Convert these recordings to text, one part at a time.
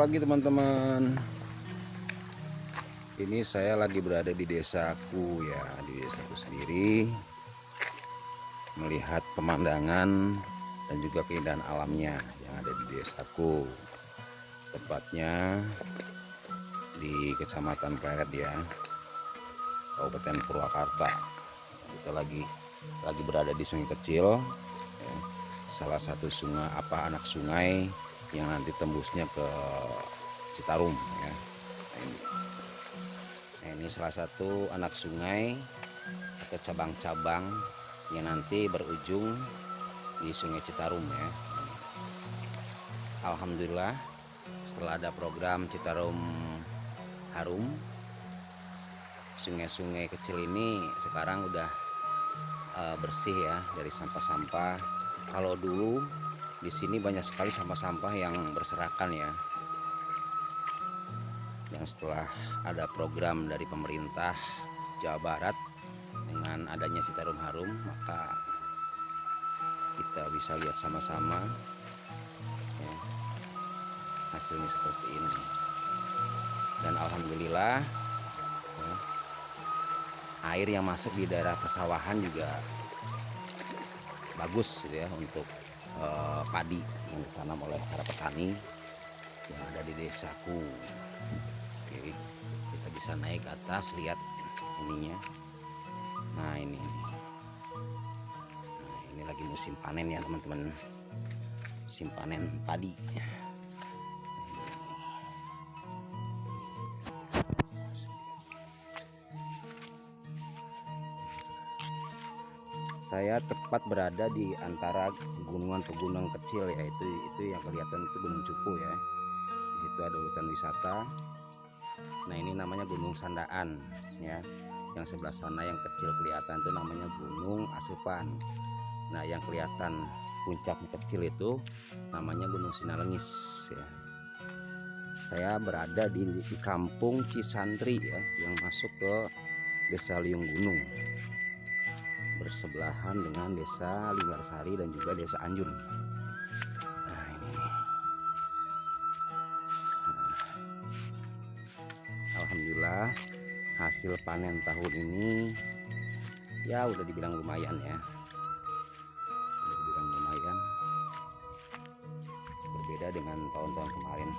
pagi teman-teman. Ini saya lagi berada di desaku ya, di desaku sendiri, melihat pemandangan dan juga keindahan alamnya yang ada di desaku. Tepatnya di Kecamatan Pleret ya, Kabupaten Purwakarta. Kita lagi berada di sungai kecil ya, salah satu sungai anak sungai yang nanti tembusnya ke Citarum ya. Nah, ini salah satu anak sungai atau cabang-cabang yang nanti berujung di Sungai Citarum ya. Alhamdulillah setelah ada program Citarum Harum, sungai-sungai kecil ini sekarang udah bersih ya dari sampah-sampah. Kalau dulu di sini banyak sekali sampah-sampah yang berserakan ya. Dan setelah ada program dari pemerintah Jawa Barat dengan adanya Citarum Harum, maka kita bisa lihat sama-sama ya, hasilnya seperti ini. Dan alhamdulillah ya, air yang masuk di daerah persawahan juga bagus gitu ya untuk padi yang ditanam oleh para petani yang ada di desaku. Oke, kita bisa naik ke atas, lihat ininya. Nah ini lagi musim panen ya teman-teman, musim panen padi. Saya tepat berada di antara pegunungan kecil ya, itu yang kelihatan itu Gunung Cupu ya. Di situ ada hutan wisata. Nah ini namanya Gunung Sandaan ya. Yang sebelah sana yang kecil kelihatan itu namanya Gunung Asupan. Nah yang kelihatan puncaknya kecil itu namanya Gunung Sinarengis ya. Saya berada di kampung Cisantri ya, yang masuk ke Desa Liung Gunung, bersebelahan dengan Desa Linggarsari dan juga Desa Anjun. Nah ini nih. Alhamdulillah hasil panen tahun ini ya udah dibilang lumayan ya, udah dibilang lumayan, berbeda dengan tahun-tahun kemarin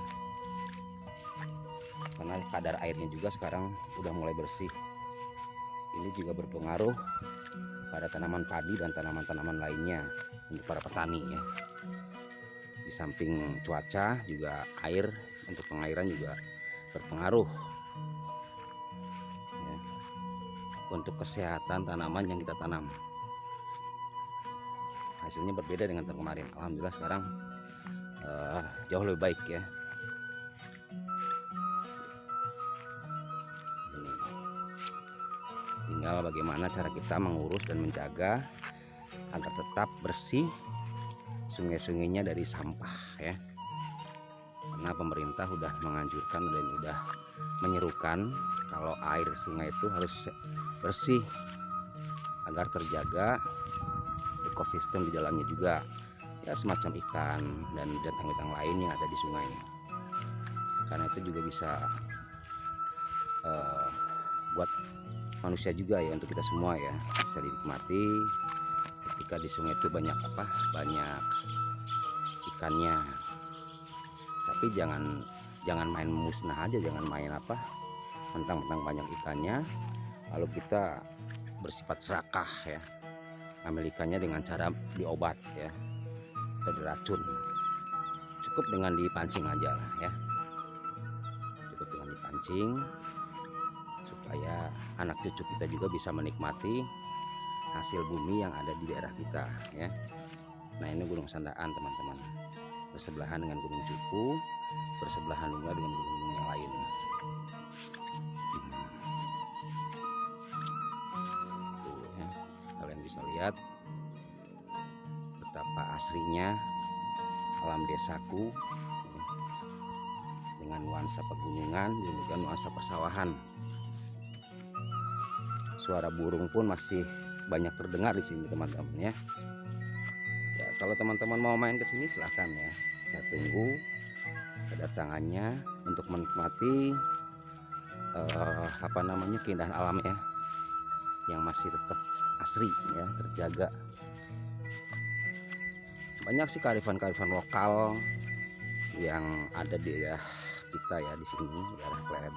karena kadar airnya juga sekarang udah mulai bersih. Ini juga berpengaruh pada tanaman padi dan tanaman-tanaman lainnya untuk para petani ya. Di samping cuaca juga air untuk pengairan juga berpengaruh ya, untuk kesehatan tanaman yang kita tanam. Hasilnya berbeda dengan tahun kemarin. Alhamdulillah sekarang jauh lebih baik ya. Ini tinggal bagaimana cara kita mengurus dan menjaga agar tetap bersih sungai-sungainya dari sampah ya. Karena pemerintah udah menganjurkan dan udah menyerukan kalau air sungai itu harus bersih agar terjaga ekosistem di dalamnya juga ya, semacam ikan dan binatang-binatang lain yang ada di sungai. Karena itu juga bisa buat manusia juga ya, untuk kita semua ya, bisa dinikmati ketika di sungai itu banyak ikannya. Tapi jangan main musnah aja, jangan main mentang-mentang banyak ikannya lalu kita bersifat serakah ya, ambil ikannya dengan cara diobat ya atau diracun. Cukup dengan dipancing aja lah ya, cukup dengan dipancing supaya anak cucu kita juga bisa menikmati hasil bumi yang ada di daerah kita ya. Nah ini Gunung Sandaan teman-teman, bersebelahan dengan Gunung Cupu, bersebelahan juga dengan gunung-gunung yang lain. Tuh ya, kalian bisa lihat betapa asrinya alam desaku ya, dengan nuansa pegunungan dan juga nuansa persawahan. Suara burung pun masih banyak terdengar di sini teman-teman ya. Ya kalau teman-teman mau main ke sini silahkan ya, saya tunggu kedatangannya untuk menikmati keindahan alam ya, yang masih tetap asri ya, terjaga. Banyak sih kearifan-kearifan lokal yang ada di daerah kita ya, di sini daerah Pleret,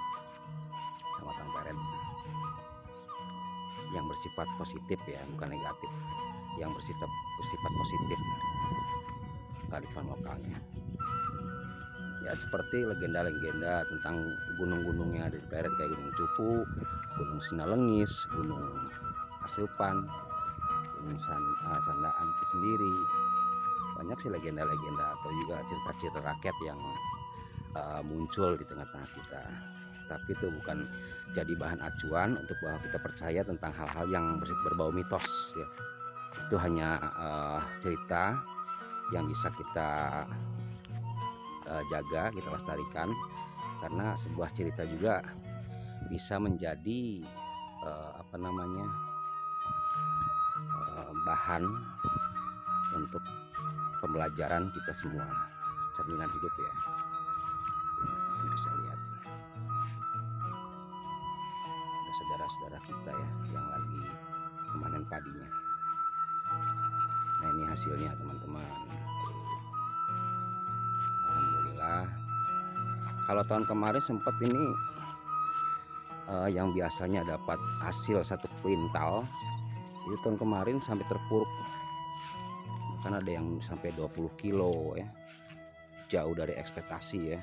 Kecamatan Pleret, yang bersifat positif ya, bukan negatif, yang bersifat positif kearifan lokalnya ya, seperti legenda-legenda tentang gunung-gunung yang ada di Pleret, kayak Gunung Cupu, Gunung Sinalengis, Gunung Asupan, Gunung Sandaan itu sendiri. Banyak sih legenda-legenda atau juga cerita-cerita rakyat yang muncul di tengah-tengah kita, tapi itu bukan jadi bahan acuan untuk bahwa kita percaya tentang hal-hal yang berbau mitos ya. Itu hanya cerita yang bisa kita jaga, kita lestarikan, karena sebuah cerita juga bisa menjadi bahan untuk pembelajaran kita semua, cerminan hidup ya. Bisa lihat ada saudara-saudara kita ya yang lagi memanen padinya. Nah, ini hasilnya teman-teman. Alhamdulillah. Kalau tahun kemarin sempat ini yang biasanya dapat hasil 1 kuintal, itu tahun kemarin sampai terpuruk. Kan ada yang sampai 20 kilo ya, jauh dari ekspektasi ya.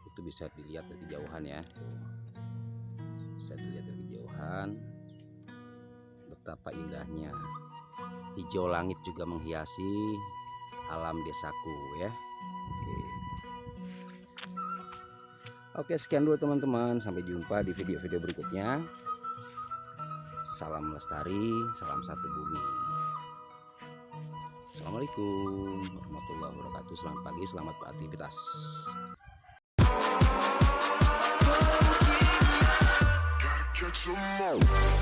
Itu bisa dilihat dari kejauhan ya, bisa dilihat dari kejauhan betapa indahnya. Hijau langit juga menghiasi alam desaku ya. Oke, sekian dulu teman-teman, sampai jumpa di video-video berikutnya. Salam lestari, salam satu bumi. Assalamualaikum warahmatullahi wabarakatuh. Selamat pagi, selamat beraktivitas. Catch 'em all.